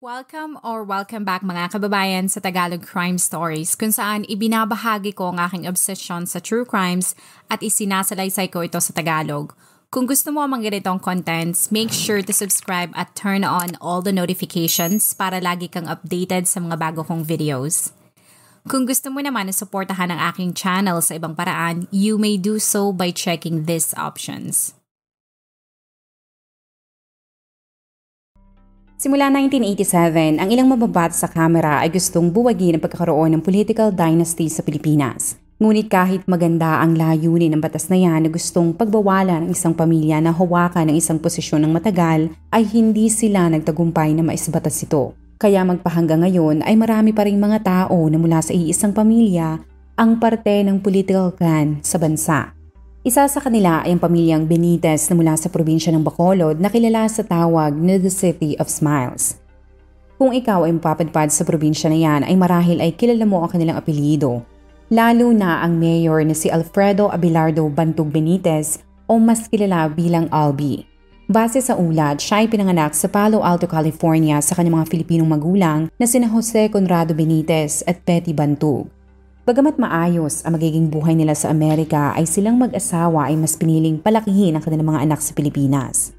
Welcome back mga kababayan sa Tagalog Crime Stories kung saan ibinabahagi ko ang aking obsession sa true crimes at isinasalaysay ko ito sa Tagalog. Kung gusto mo ang mga ganitong contents, make sure to subscribe at turn on all the notifications para lagi kang updated sa mga bago kong videos. Kung gusto mo naman na suportahan ang aking channel sa ibang paraan, you may do so by checking these options. Simula 1987, ang ilang mababat sa kamera ay gustong buwagin ang pagkakaroon ng political dynasty sa Pilipinas. Ngunit kahit maganda ang layunin ng batas na yan na gustong pagbawalan ng isang pamilya na hawakan ng isang posisyon ng matagal, ay hindi sila nagtagumpay na maisbatas ito. Kaya magpahanggang ngayon ay marami pa ring mga tao na mula sa iisang pamilya ang parte ng political clan sa bansa. Isa sa kanila ay ang pamilyang Benitez na mula sa probinsya ng Bacolod na kilala sa tawag na The City of Smiles. Kung ikaw ay mapapadpad sa probinsya na yan ay marahil ay kilala mo ang kanilang apelyido. Lalo na ang mayor na si Alfredo Abelardo Bantog Benitez o mas kilala bilang Albi. Base sa ulat, siya ay pinanganak sa Palo Alto, California sa kanyang mga Filipinong magulang na sina Jose Conrado Benitez at Betty Bantog. Bagamat maayos ang magiging buhay nila sa Amerika ay silang mag-asawa ay mas piniling palakihin ang kanilang mga anak sa Pilipinas.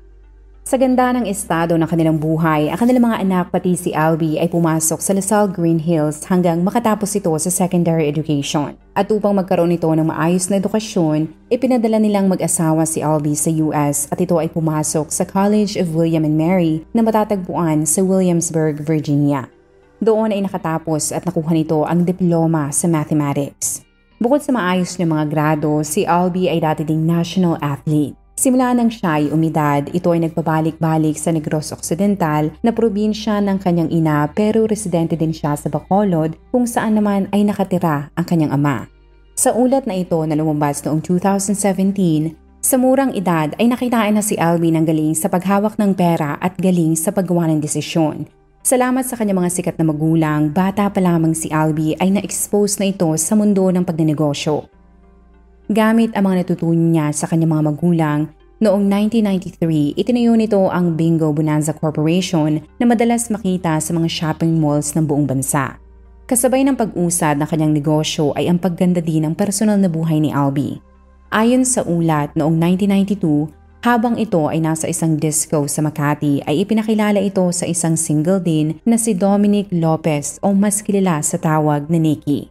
Sa ganda ng estado ng kanilang buhay, ang kanilang mga anak pati si Albi ay pumasok sa Lasal Green Hills hanggang makatapos ito sa secondary education. At upang magkaroon ito ng maayos na edukasyon, ipinadala nilang mag-asawa si Albi sa US at ito ay pumasok sa College of William and Mary na matatagpuan sa Williamsburg, Virginia. Doon ay nakatapos at nakuha nito ang diploma sa mathematics. Bukod sa maayos niyang mga grado, si Albi ay dati ding national athlete. Simula nang siya ay umidad, ito ay nagpabalik-balik sa Negros Occidental na probinsya ng kanyang ina pero residente din siya sa Bacolod kung saan naman ay nakatira ang kanyang ama. Sa ulat na ito na lumabas noong 2017, sa murang edad ay nakitaan na si Albi ng galing sa paghawak ng pera at galing sa paggawa ng desisyon. Salamat sa kanyang mga sikat na magulang, bata pa lamang si Albi ay na-expose na ito sa mundo ng pagnenegosyo. Gamit ang mga natutunan niya sa kanyang mga magulang, noong 1993 itinayo nito ang Bingo Bonanza Corporation na madalas makita sa mga shopping malls ng buong bansa. Kasabay ng pag-usad ng kanyang negosyo ay ang pagganda din ng personal na buhay ni Albi. Ayon sa ulat, noong 1992, habang ito ay nasa isang disco sa Makati ay ipinakilala ito sa isang single din na si Dominic Lopez o mas kilala sa tawag na Nikki.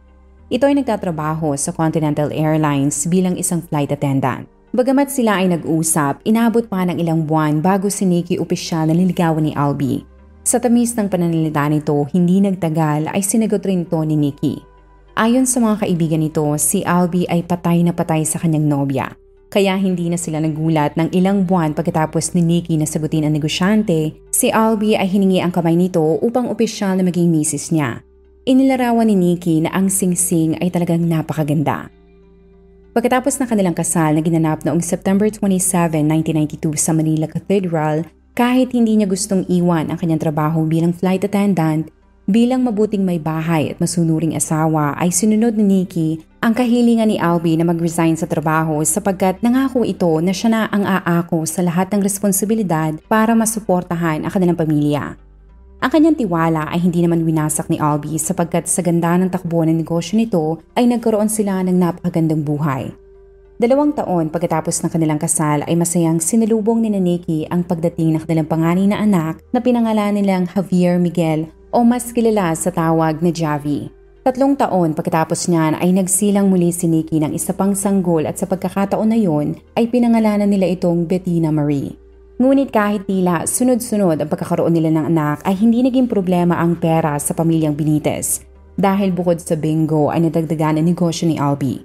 Ito ay nagtatrabaho sa Continental Airlines bilang isang flight attendant. Bagamat sila ay nag-usap, inabot pa ng ilang buwan bago si Nikki opisyal na niligawan ni Albi. Sa tamis ng pananalita nito, hindi nagtagal ay sinagot rin ito ni Nikki. Ayon sa mga kaibigan nito, si Albi ay patay na patay sa kanyang nobya. Kaya hindi na sila nagulat ng ilang buwan pagkatapos ni Nikki na sagutin ang negosyante, si Albi ay hiningi ang kamay nito upang opisyal na maging misis niya. Inilarawan ni Nikki na ang singsing ay talagang napakaganda. Pagkatapos ng kanilang kasal na ginanap noong September 27, 1992 sa Manila Cathedral, kahit hindi niya gustong iwan ang kanyang trabaho bilang flight attendant, bilang mabuting may bahay at masunuring asawa ay sinunod ni Nikki ang kahilingan ni Albi na mag-resign sa trabaho sapagkat nangako ito na siya na ang aako sa lahat ng responsibilidad para masuportahan ang kanilang pamilya. Ang kanyang tiwala ay hindi naman winasak ni Albi sapagkat sa ganda ng takbo ng negosyo nito ay nagkaroon sila ng napakagandang buhay. 2 taon pagkatapos ng kanilang kasal ay masayang sinalubong ni Nikki ang pagdating ng kanilang panganay na anak na pinangalan nilang Javier Miguel o mas kilala sa tawag na Javi. 3 taon pagkatapos niyan ay nagsilang muli si Nikki ng isa pang sanggol at sa pagkakataon na yon ay pinangalanan nila itong Bettina Marie. Ngunit kahit tila sunod-sunod ang pagkakaroon nila ng anak ay hindi naging problema ang pera sa pamilyang Benitez dahil bukod sa bingo ay nadagdagan ang negosyo ni Albi.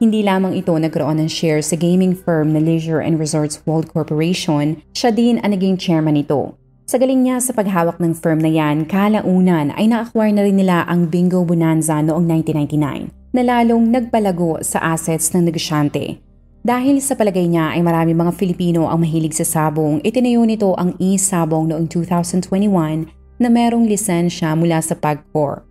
Hindi lamang ito nagkaroon ng share sa gaming firm na Leisure and Resorts World Corporation, siya din ang naging chairman nito. Sa galing niya sa paghawak ng firm na yan, kalaunan ay na-acquire na rin nila ang Bingo Bonanza noong 1999 na lalong nagpalago sa assets ng negosyante. Dahil sa palagay niya ay marami mga Filipino ang mahilig sa sabong, itinayo nito ang e-sabong noong 2021 na merong lisensya mula sa PAGCOR.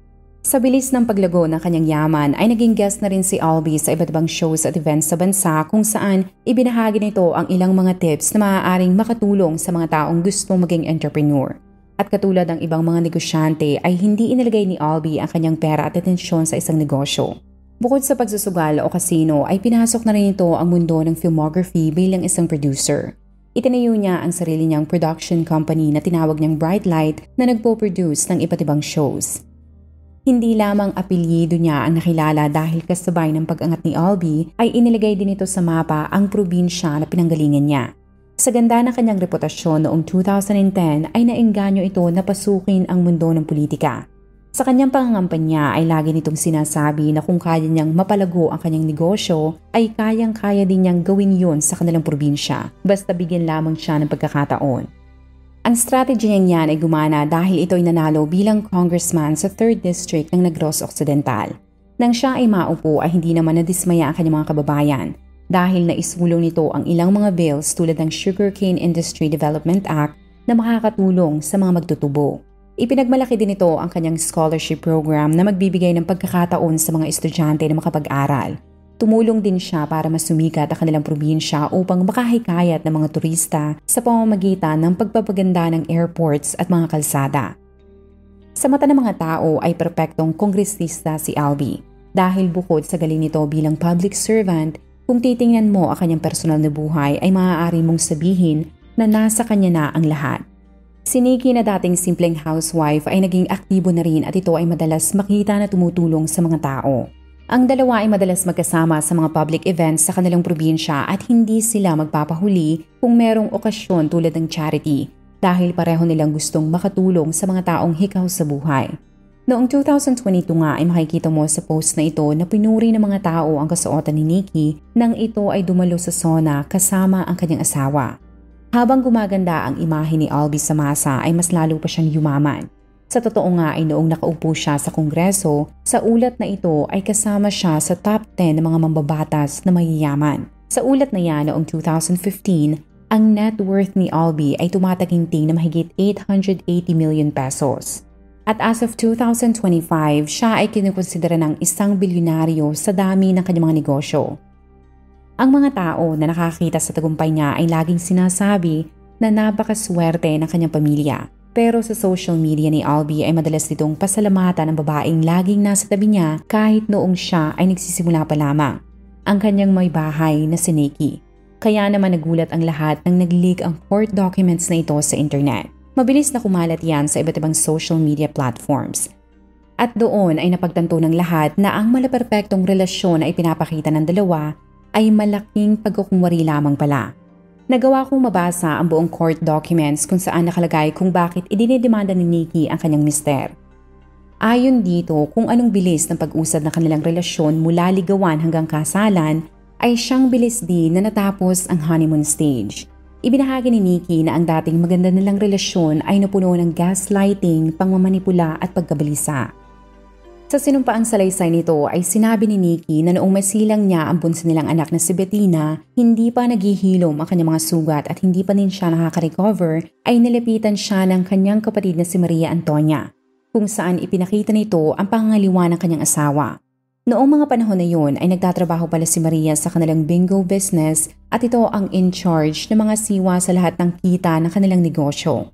Sa bilis ng paglago ng kanyang yaman ay naging guest na rin si Albi sa iba't ibang shows at events sa bansa kung saan ibinahagi nito ang ilang mga tips na maaaring makatulong sa mga taong gustong maging entrepreneur. At katulad ng ibang mga negosyante ay hindi inilagay ni Albee ang kanyang pera at atensyon sa isang negosyo. Bukod sa pagsusugal o kasino ay pinasok na rin ito ang mundo ng filmography bilang isang producer. Itinayo niya ang sarili niyang production company na tinawag niyang Bright Light na nagpo-produce ng iba't ibang shows. Hindi lamang apelyido niya ang nakilala dahil kasabay ng pag-angat ni Albee ay inilagay din ito sa mapa ang probinsya na pinanggalingan niya. Sa ganda ng kanyang reputasyon noong 2010 ay naengganyo ito na pasukin ang mundo ng politika. Sa kanyang pangangampanya ay lagi nitong sinasabi na kung kaya niyang mapalago ang kanyang negosyo ay kayang-kaya din niyang gawin yun sa kanilang probinsya basta bigyan lamang siya ng pagkakataon. Ang strategy niya ay gumana dahil ito ay nanalo bilang congressman sa 3rd District ng Negros Occidental. Nang siya ay maupo ay hindi naman nadismaya ang kanyang mga kababayan dahil naisulong nito ang ilang mga bills tulad ng Sugarcane Industry Development Act na makakatulong sa mga magtutubo. Ipinagmalaki din ito ang kanyang scholarship program na magbibigay ng pagkakataon sa mga estudyante na makapag-aral. Tumulong din siya para mas sumikat ang kanilang probinsya upang makahikayat ng mga turista sa pamamagitan ng pagpapaganda ng airports at mga kalsada. Sa mata ng mga tao ay perpektong kongresista si Albee dahil bukod sa galing nito bilang public servant, kung titingnan mo ang kanyang personal na buhay ay maaari mong sabihin na nasa kanya na ang lahat. Si Nikki na dating simpleng housewife ay naging aktibo na rin at ito ay madalas makita na tumutulong sa mga tao. Ang dalawa ay madalas magkasama sa mga public events sa kanilang probinsya at hindi sila magpapahuli kung merong okasyon tulad ng charity dahil pareho nilang gustong makatulong sa mga taong hikaw sa buhay. Noong 2022 nga ay makikita mo sa post na ito na pinuri ng mga tao ang kasuotan ni Nikki nang ito ay dumalo sa sauna kasama ang kanyang asawa. Habang gumaganda ang imahe ni Albee sa masa ay mas lalo pa siyang yumaman. Sa totoo nga ay noong nakaupo siya sa kongreso, sa ulat na ito ay kasama siya sa top 10 ng mga mambabatas na mayayaman. Sa ulat na yan noong 2015, ang net worth ni Albee ay tumataginting na mahigit 880 million pesos. At as of 2025, siya ay kinukonsidera ng isang bilyonaryo sa dami ng kanyang mga negosyo. Ang mga tao na nakakita sa tagumpay niya ay laging sinasabi na napakaswerte ng kanyang pamilya. Pero sa social media ni Albee ay madalas ditong pasalamatan ng babaeng laging nasa tabi niya kahit noong siya ay nagsisimula pa lamang. Ang kanyang may bahay na si Nikki. Kaya naman nagulat ang lahat nang nag-leak ang court documents na ito sa internet. Mabilis na kumalat yan sa iba't ibang social media platforms. At doon ay napagtanto ng lahat na ang malaperpektong relasyon na ipinapakita ng dalawa ay malaking pagkukunwari lamang pala. Nagawa kong mabasa ang buong court documents kung saan nakalagay kung bakit idinidemanda ni Nikki ang kanyang mister. Ayon dito, kung anong bilis ng pag-usad ng kanilang relasyon mula ligawan hanggang kasalan, ay siyang bilis din na natapos ang honeymoon stage. Ibinahagi ni Nikki na ang dating maganda nilang relasyon ay napuno ng gaslighting, pangmamanipula at pagkabalisa. Sa sinumpaang salaysay nito ay sinabi ni Nikki na noong masilang niya ang bunso nilang anak na si Bettina, hindi pa naghihilom ang kanyang mga sugat at hindi pa din siya nakaka-recover, ay nilapitan siya ng kanyang kapatid na si Maria Antonia, kung saan ipinakita nito ang pangangaliwa ng kanyang asawa. Noong mga panahon na yun ay nagtatrabaho pala si Maria sa kanilang bingo business at ito ang in charge ng mga siwa sa lahat ng kita ng kanilang negosyo.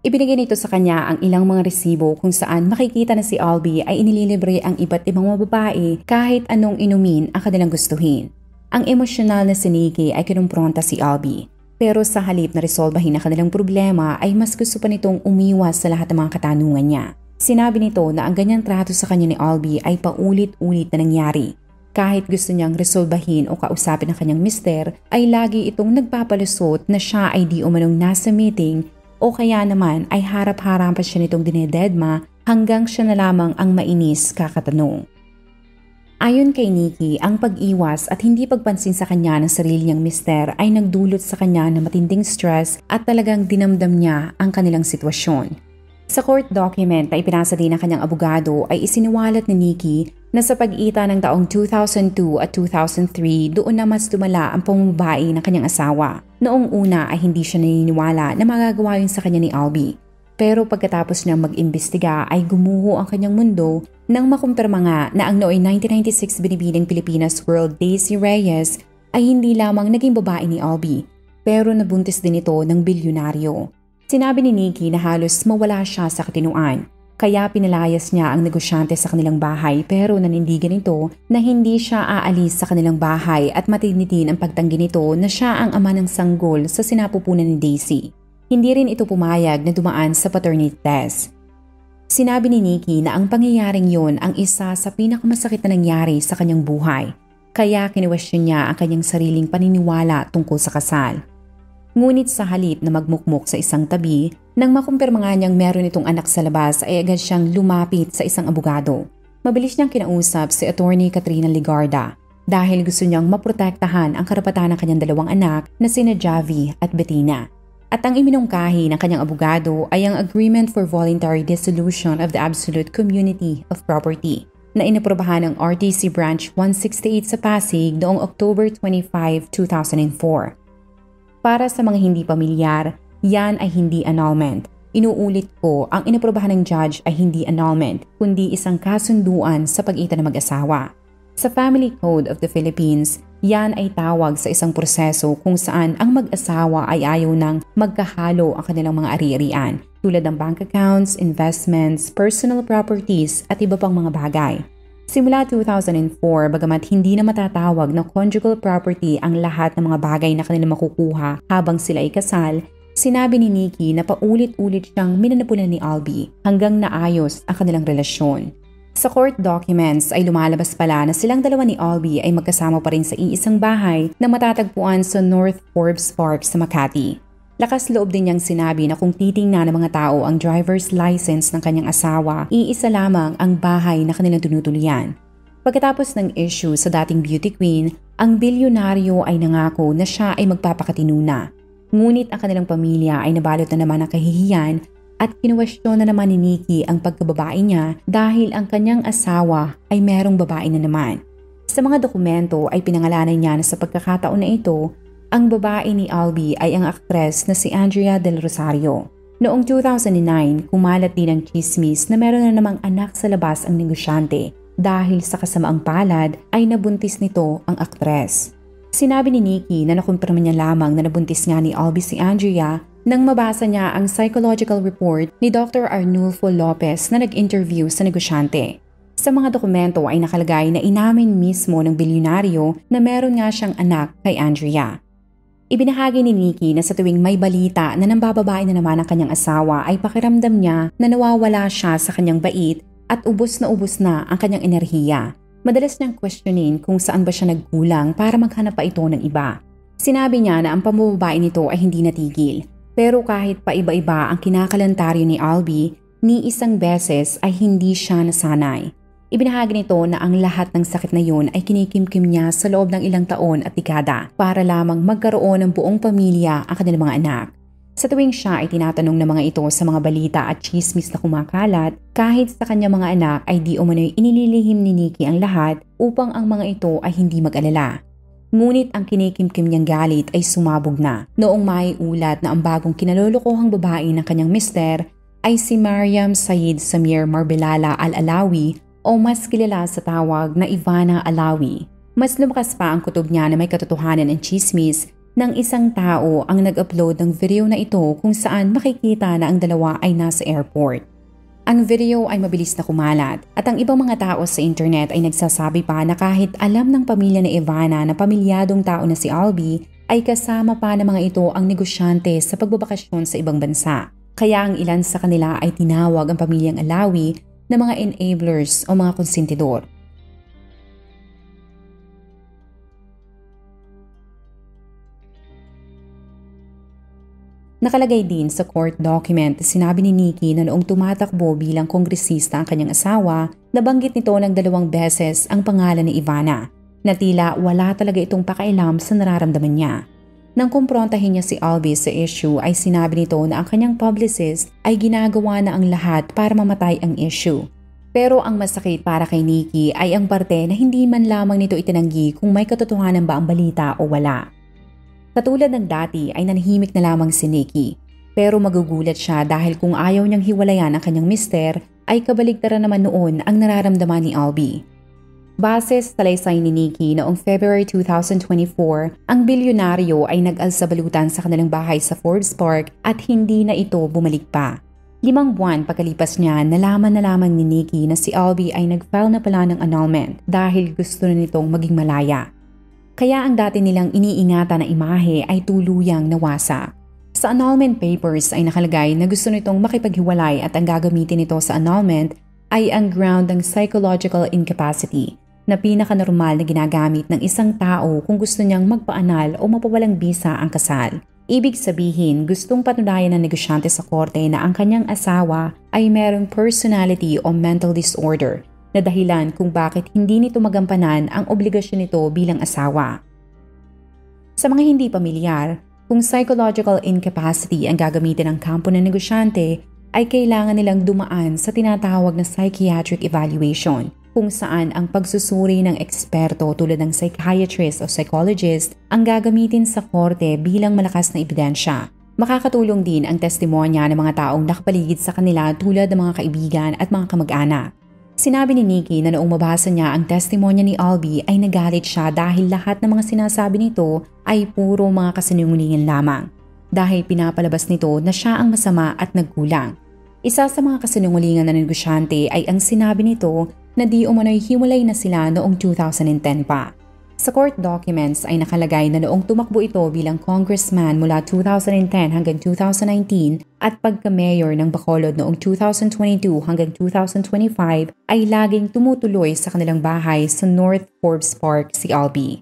Ibinigay nito sa kanya ang ilang mga resibo kung saan makikita na si Albee ay inililibre ang iba't ibang mga babae kahit anong inumin ang kanilang gustuhin. Ang emosyonal na si Nikki ay kinumpronta si Albee. Pero sa halip na resolbahin ang kanilang problema ay mas gusto pa nitong umiwas sa lahat ng mga katanungan niya. Sinabi nito na ang ganyang trato sa kanya ni Albee ay paulit-ulit na nangyari. Kahit gusto niyang resolbahin o kausapin ang kanyang mister, ay lagi itong nagpapalusot na siya ay di umanong nasa meeting o kaya naman ay harap-harapan siya nitong dinededma hanggang siya na lamang ang mainis kakatanong. Ayon kay Nikki, ang pag-iwas at hindi pagpansin sa kanya ng sarili niyang mister ay nagdulot sa kanya ng matinding stress at talagang dinamdam niya ang kanilang sitwasyon. Sa court document na ipinasa din ng kanyang abogado ay isiniwalat ni Nikki na sa pag-itan ng taong 2002 at 2003 doon na mas lumala ang pamumubae ng kanyang asawa. Noong una ay hindi siya naniniwala na magagawa yun sa kanya ni Albee. Pero pagkatapos niyang mag-imbestiga ay gumuho ang kanyang mundo nang makumpirma nga na ang nooy 1996 binibining Pilipinas World Daisy Reyes ay hindi lamang naging babae ni Albee pero nabuntis din ito ng bilyonaryo. Sinabi ni Nikki na halos mawala siya sa katinuan. Kaya pinalayas niya ang negosyante sa kanilang bahay pero nanindigan ito na hindi siya aalis sa kanilang bahay at matinitin ang pagtanggi nito na siya ang ama ng sanggol sa sinapupunan ni Daisy. Hindi rin ito pumayag na dumaan sa paternity test. Sinabi ni Nikki na ang pangyayaring yun ang isa sa pinakamasakit na nangyari sa kanyang buhay. Kaya kinuwestiyon niya ang kanyang sariling paniniwala tungkol sa kasal. Ngunit sa halip na magmukmok sa isang tabi, nang makumpirma nga niyang meron itong anak sa labas ay agad siyang lumapit sa isang abogado. Mabilis niyang kinausap si Attorney Katrina Legarda dahil gusto niyang maprotektahan ang karapatan ng kanyang dalawang anak na sina Javi at Bettina. At ang iminungkahi ng kanyang abogado ay ang Agreement for Voluntary Dissolution of the Absolute Community of Property na inaprobahan ng RTC Branch 168 sa Pasig noong October 25, 2004. Para sa mga hindi pamilyar, yan ay hindi annulment. Inuulit ko, ang inaprobahan ng judge ay hindi annulment, kundi isang kasunduan sa pagitan ng mag-asawa. Sa Family Code of the Philippines, yan ay tawag sa isang proseso kung saan ang mag-asawa ay ayaw nang magkahalo ang kanilang mga ari-arian, tulad ng bank accounts, investments, personal properties at iba pang mga bagay. Simula 2004, bagamat hindi na matatawag na conjugal property ang lahat ng mga bagay na kanilang makukuha habang sila ay kasal, sinabi ni Nikki na paulit-ulit siyang minanapunan ni Albie hanggang naayos ang kanilang relasyon. Sa court documents ay lumalabas pala na silang dalawa ni Albie ay magkasama pa rin sa iisang bahay na matatagpuan sa North Forbes Park sa Makati. Lakas loob din niyang sinabi na kung titingnan ng mga tao ang driver's license ng kanyang asawa, iisa lamang ang bahay na kanilang tinutuluyan. Pagkatapos ng issue sa dating beauty queen, ang bilyonaryo ay nangako na siya ay magpapakatinuna. Ngunit ang kanilang pamilya ay nabalot na naman ng kahihiyan at kinuwestiyon na naman ni Nikki ang pagkababae niya dahil ang kanyang asawa ay merong babae na naman. Sa mga dokumento ay pinangalanan niya na sa pagkakataon na ito, ang babae ni Albie ay ang aktres na si Andrea Del Rosario. Noong 2009, kumalat din ang chismis na meron na namang anak sa labas ang negosyante dahil sa kasamaang palad ay nabuntis nito ang aktres. Sinabi ni Nikki na nakumpirma niya lamang na nabuntis nga ni Albie si Andrea nang mabasa niya ang psychological report ni Dr. Arnulfo Lopez na nag-interview sa negosyante. Sa mga dokumento ay nakalagay na inamin mismo ng bilyonaryo na meron nga siyang anak kay Andrea. Ibinahagi ni Nikki na sa tuwing may balita na nambababae na naman ang kanyang asawa ay pakiramdam niya na nawawala siya sa kanyang bait at ubos na ang kanyang enerhiya. Madalas niyang questionin kung saan ba siya nagkulang para maghanap pa ito ng iba. Sinabi niya na ang pambababae nito ay hindi natigil, pero kahit pa iba-iba ang kinakalentaryo ni Albie, ni isang beses ay hindi siya nasanay. Ibinahagi nito na ang lahat ng sakit na yun ay kinikimkim niya sa loob ng ilang taon at dekada para lamang magkaroon ng buong pamilya ang kanilang mga anak. Sa tuwing siya ay tinatanong ng mga ito sa mga balita at chismis na kumakalat, kahit sa kanyang mga anak ay di umano'y inililihim ni Nikki ang lahat upang ang mga ito ay hindi mag-alala. Ngunit ang kinikimkim niyang galit ay sumabog na noong maiulat na ang bagong kinalolokohang babae ng kanyang mister ay si Mariam Said Samir Marbelala Al-Alawi o mas kilala sa tawag na Ivana Alawi. Mas lumakas pa ang kutob niya na may katotohanan ng chismis ng isang tao ang nag-upload ng video na ito kung saan makikita na ang dalawa ay nasa airport. Ang video ay mabilis na kumalat at ang ibang mga tao sa internet ay nagsasabi pa na kahit alam ng pamilya ni Ivana na pamilyadong tao na si Albie ay kasama pa ng mga ito ang negosyante sa pagbabakasyon sa ibang bansa. Kaya ang ilan sa kanila ay tinawag ang pamilyang Alawi na mga enablers o mga konsentidor. Nakalagay din sa court document, sinabi ni Nikki na noong tumatakbo bilang kongresista ang kanyang asawa, nabanggit nito ng 2 beses ang pangalan ni Ivana, na tila wala talaga itong pakailam sa nararamdaman niya. Nang kumprontahin niya si Albie sa issue ay sinabi nito na ang kanyang publicist ay ginagawa na ang lahat para mamatay ang issue. Pero ang masakit para kay Nikki ay ang parte na hindi man lamang nito itinanggi kung may katotohanan ba ang balita o wala. Katulad ng dati ay nanahimik na lamang si Nikki. Pero magugulat siya dahil kung ayaw niyang hiwalayan ang kanyang mister ay kabaligtaran naman noon ang nararamdaman ni Albie. Base sa salaysay ni Nikki noong February 2024, ang bilyonaryo ay nag-alsabalutan sa kanilang bahay sa Forbes Park at hindi na ito bumalik pa. 5 buwan pagkalipas niya, nalaman ni Nikki na si Albie ay nag-file na pala ng annulment dahil gusto na nitong maging malaya. Kaya ang dati nilang iniingatan na imahe ay tuluyang nawasa. Sa annulment papers ay nakalagay na gusto nitong makipaghiwalay at ang gagamitin nito sa annulment ay ang ground ng psychological incapacity na pinaka-normal na ginagamit ng isang tao kung gusto niyang magpaanal o mapawalang bisa ang kasal. Ibig sabihin, gustong patunayan ng negosyante sa korte na ang kanyang asawa ay merong personality o mental disorder na dahilan kung bakit hindi nito magampanan ang obligasyon nito bilang asawa. Sa mga hindi pamilyar, kung psychological incapacity ang gagamitin ng kampo ng negosyante, ay kailangan nilang dumaan sa tinatawag na psychiatric evaluation, kung saan ang pagsusuri ng eksperto tulad ng psychiatrist o psychologist ang gagamitin sa korte bilang malakas na ebidensya. Makakatulong din ang testimonya ng mga taong nakapaligid sa kanila tulad ng mga kaibigan at mga kamag-anak. Sinabi ni Nikki na noong mabasa niya ang testimonya ni Albie ay nagalit siya dahil lahat ng mga sinasabi nito ay puro mga kasinungalingan lamang. Dahil pinapalabas nito na siya ang masama at nagkulang. Isa sa mga kasinungalingan na negosyante ay ang sinabi nito na di umano'y hiwalay na sila noong 2010 pa. Sa court documents ay nakalagay na noong tumakbo ito bilang congressman mula 2010 hanggang 2019 at pagka-mayor ng Bacolod noong 2022 hanggang 2025 ay laging tumutuloy sa kanilang bahay sa North Forbes Park si Albie.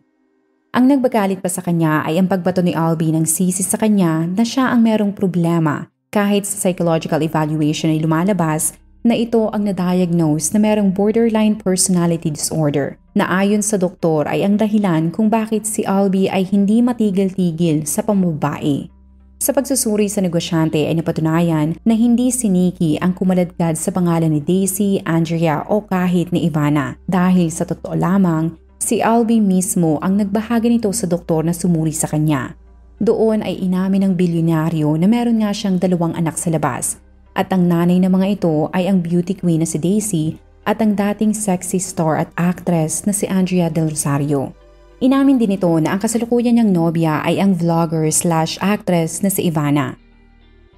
Ang nagbagalit pa sa kanya ay ang pagbato ni Albie ng sisi sa kanya na siya ang merong problema kahit sa psychological evaluation ay lumalabas na ito ang na-diagnose na merong borderline personality disorder na ayon sa doktor ay ang dahilan kung bakit si Albie ay hindi matigil-tigil sa pambabae. Sa pagsusuri sa negosyante ay napatunayan na hindi si Nikki ang kumaladkad sa pangalan ni Daisy, Andrea o kahit ni Ivana dahil sa totoo lamang si Albie mismo ang nagbahagi nito sa doktor na sumuri sa kanya. Doon ay inamin ng bilyonaryo na meron nga siyang 2 anak sa labas. At ang nanay ng mga ito ay ang beauty queen na si Daisy at ang dating sexy star at actress na si Andrea Del Rosario. Inamin din ito na ang kasalukuyan niyang nobya ay ang vlogger/actress na si Ivana.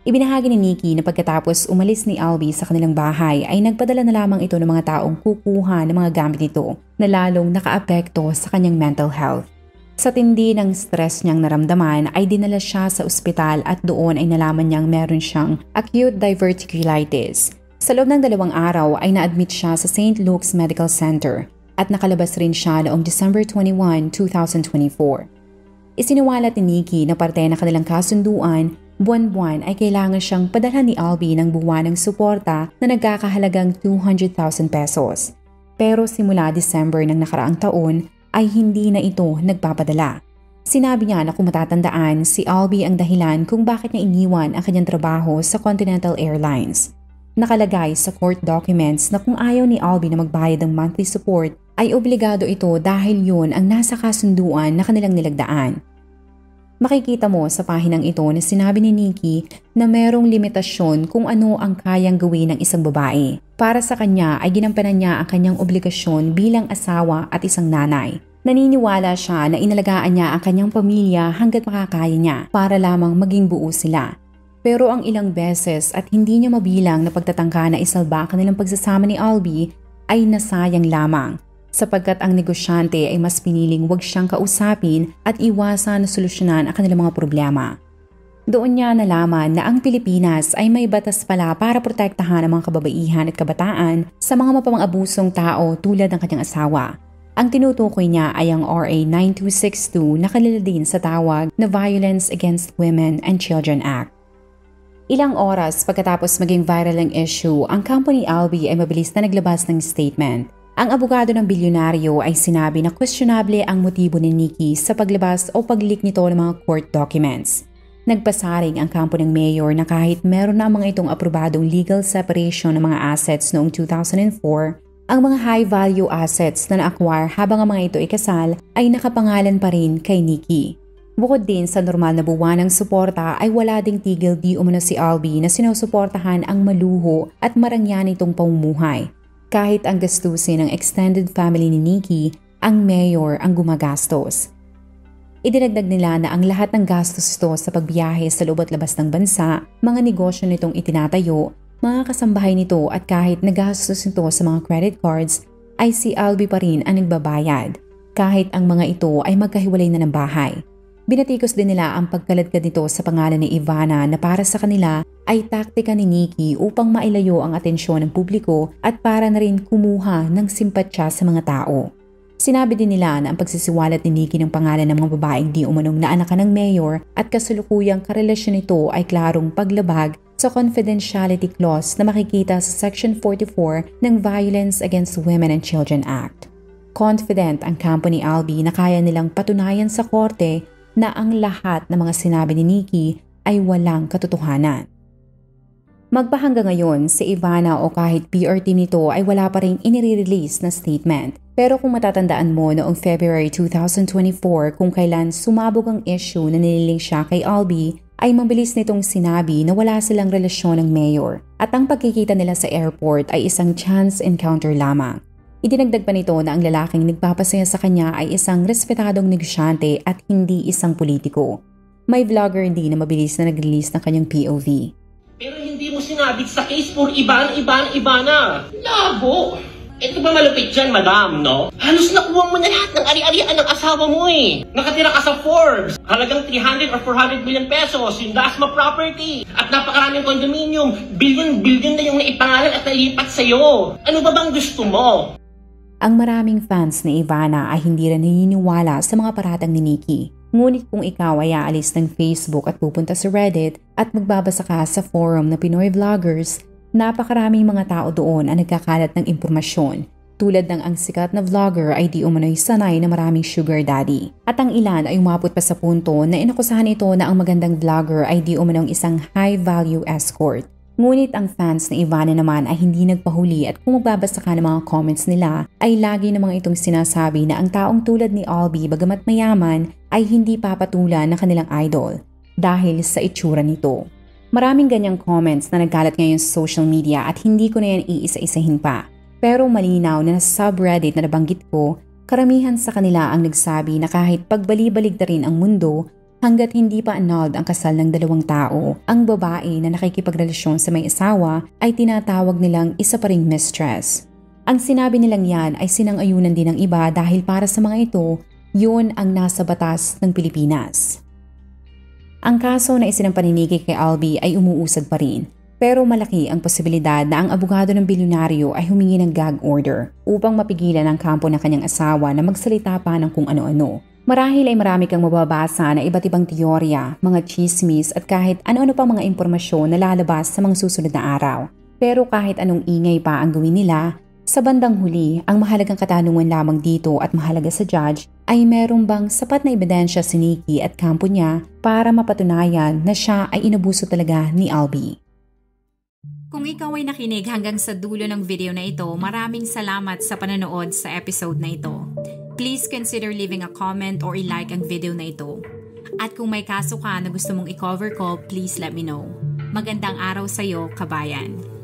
Ibinahagi ni Nikki na pagkatapos umalis ni Albie sa kanilang bahay ay nagpadala na lamang ito ng mga taong kukuha ng mga gamit nito na lalong nakaapekto sa kanyang mental health. Sa tindi ng stress niyang naramdaman ay dinala siya sa ospital at doon ay nalaman niyang meron siyang acute diverticulitis. Sa loob ng 2 araw ay na-admit siya sa St. Luke's Medical Center at nakalabas rin siya noong December 21, 2024. Isiniwalat ni Nikki na parte na kanilang kasunduan, buwan-buwan ay kailangan siyang padalhan ni Albie ng buwanang suporta na nagkakahalagang 200,000 pesos. Pero simula December ng nakaraang taon, ay hindi na ito nagpapadala. Sinabi niya na kung matatandaan, si Albie ang dahilan kung bakit niya iniwan ang kanyang trabaho sa Continental Airlines. Nakalagay sa court documents na kung ayaw ni Albie na magbayad ng monthly support, ay obligado ito dahil yun ang nasa kasunduan na kanilang nilagdaan. Makikita mo sa pahinang ito na sinabi ni Nikki na merong limitasyon kung ano ang kayang gawin ng isang babae. Para sa kanya ay ginampanan niya ang kanyang obligasyon bilang asawa at isang nanay. Naniniwala siya na inalagaan niya ang kanyang pamilya hanggat makakaya niya para lamang maging buo sila. Pero ang ilang beses at hindi niya mabilang na pagtatangka na isalba ang kanilang pagsasama ni Albie ay nasayang lamang sapagkat ang negosyante ay mas piniling wag siyang kausapin at iwasan na solusyonan ang kanilang mga problema. Doon niya nalaman na ang Pilipinas ay may batas pala para protektahan ang mga kababaihan at kabataan sa mga mapapang-abusong tao tulad ng kanyang asawa. Ang tinutukoy niya ay ang RA 9262 na kilala din sa tawag na Violence Against Women and Children Act. Ilang oras pagkatapos maging viral ang issue, ang kampo ni Albie ay mabilis na naglabas ng statement. Ang abogado ng bilyonaryo ay sinabi na questionable ang motibo ni Nikki sa paglabas o pag-leak nito ng mga court documents. Nagpasaring ang kampo ng mayor na kahit meron na mga itong aprobadong legal separation ng mga assets noong 2004, ang mga high-value assets na na-acquire habang ang mga ito ikasal ay nakapangalan pa rin kay Nikki. Bukod din sa normal na buwan ng suporta ay wala ding tigil di umano si Albie na sinusuportahan ang maluho at marangyan itong pamumuhay. Kahit ang gastusin ng extended family ni Nikki, ang mayor ang gumagastos. Idinagdag nila na ang lahat ng gastos ito sa pagbiyahe sa loob at labas ng bansa, mga negosyo nitong itinatayo, mga kasambahay nito at kahit nagastos nito sa mga credit cards, ay si Albie pa rin ang nagbabayad, kahit ang mga ito ay magkahiwalay na ng bahay. Binatikos din nila ang pagkaladkad nito sa pangalan ni Ivana na para sa kanila ay taktika ni Nikki upang mailayo ang atensyon ng publiko at para na rin kumuha ng simpatsya sa mga tao. Sinabi din nila na ang pagsisiwalat ni Nikki ng pangalan ng mga babaeng di umanong naanakan ng mayor at kasulukuyang karelasyon nito ay klarong paglabag sa confidentiality clause na makikita sa Section 44 ng Violence Against Women and Children Act. Confident ang kampo ni Albie na kaya nilang patunayan sa korte na ang lahat ng mga sinabi ni Nikki ay walang katotohanan. Magpahangga ngayon, si Ivana o kahit PR team nito ay wala pa rin inire-release na statement. Pero kung matatandaan mo noong February 2024 kung kailan sumabog ang issue na nililing siya kay Albie, ay mabilis nitong sinabi na wala silang relasyon ng mayor at ang pagkikita nila sa airport ay isang chance encounter lamang. Idinagdag pa nito na ang lalaking nagpapasaya sa kanya ay isang respetadong negosyante at hindi isang politiko. May vlogger din na mabilis na nag-release ng kanyang POV. Pero hindi mo sinabit sa case for Ivana. Labo! Ito ba malupit dyan, madam, no? Halos nakuha mo na lahat ng ari-arian ng asawa mo eh. Nakatira ka sa Forbes. Halagang 300 or 400 million pesos, yung Dasma property. At napakaraming condominium. Billion na yung naipangalan at nalipat sa'yo. Ano ba bang gusto mo? Ang maraming fans ni Ivana ay hindi rin naniniwala sa mga paratang ni Nikki. Ngunit kung ikaw ay aalis ng Facebook at pupunta sa Reddit at magbabasa ka sa forum na Pinoy vloggers, napakaraming mga tao doon ang nagkakalat ng impormasyon. Tulad ng ang sikat na vlogger ay di umano'y sanay na maraming sugar daddy. At ang ilan ay umabot pa sa punto na inakusahan ito na ang magandang vlogger ay di umanong isang high-value escort. Ngunit ang fans ni Ivana naman ay hindi nagpahuli at kung magbabasa ka ng mga comments nila ay lagi namang itong sinasabi na ang taong tulad ni Albie bagamat mayaman ay hindi papatulan ng kanilang idol dahil sa itsura nito. Maraming ganyang comments na nagkalat ngayon sa social media at hindi ko na yan iisa-isahin pa. Pero malinaw na sa subreddit na nabanggit ko, karamihan sa kanila ang nagsabi na kahit pagbali-balig na rin ang mundo, hanggat hindi pa annulled ang kasal ng dalawang tao, ang babae na nakikipagrelasyon sa may asawa ay tinatawag nilang isa pa ring mistress. Ang sinabi nilang yan ay sinang-ayunan din ng iba dahil para sa mga ito, yun ang nasa batas ng Pilipinas. Ang kaso na isinampanimigay kay Albie ay umuusad pa rin. Pero malaki ang posibilidad na ang abogado ng bilyonaryo ay humingi ng gag order upang mapigilan ang kampo ng kanyang asawa na magsalita pa ng kung ano-ano. Marahil ay marami kang mababasa na iba't ibang teorya, mga chismis at kahit ano-ano pang mga impormasyon na lalabas sa mga susunod na araw. Pero kahit anong ingay pa ang gawin nila, sa bandang huli, ang mahalagang katanungan lamang dito at mahalaga sa judge ay meron bang sapat na ebidensya si Nikki at kampo niya para mapatunayan na siya ay inabuso talaga ni Albie. Kung ikaw ay nakinig hanggang sa dulo ng video na ito, maraming salamat sa panonood sa episode na ito. Please consider leaving a comment or i-like ang video na ito. At kung may kaso ka na gusto mong i-cover ko, please let me know. Magandang araw sa'yo, kabayan.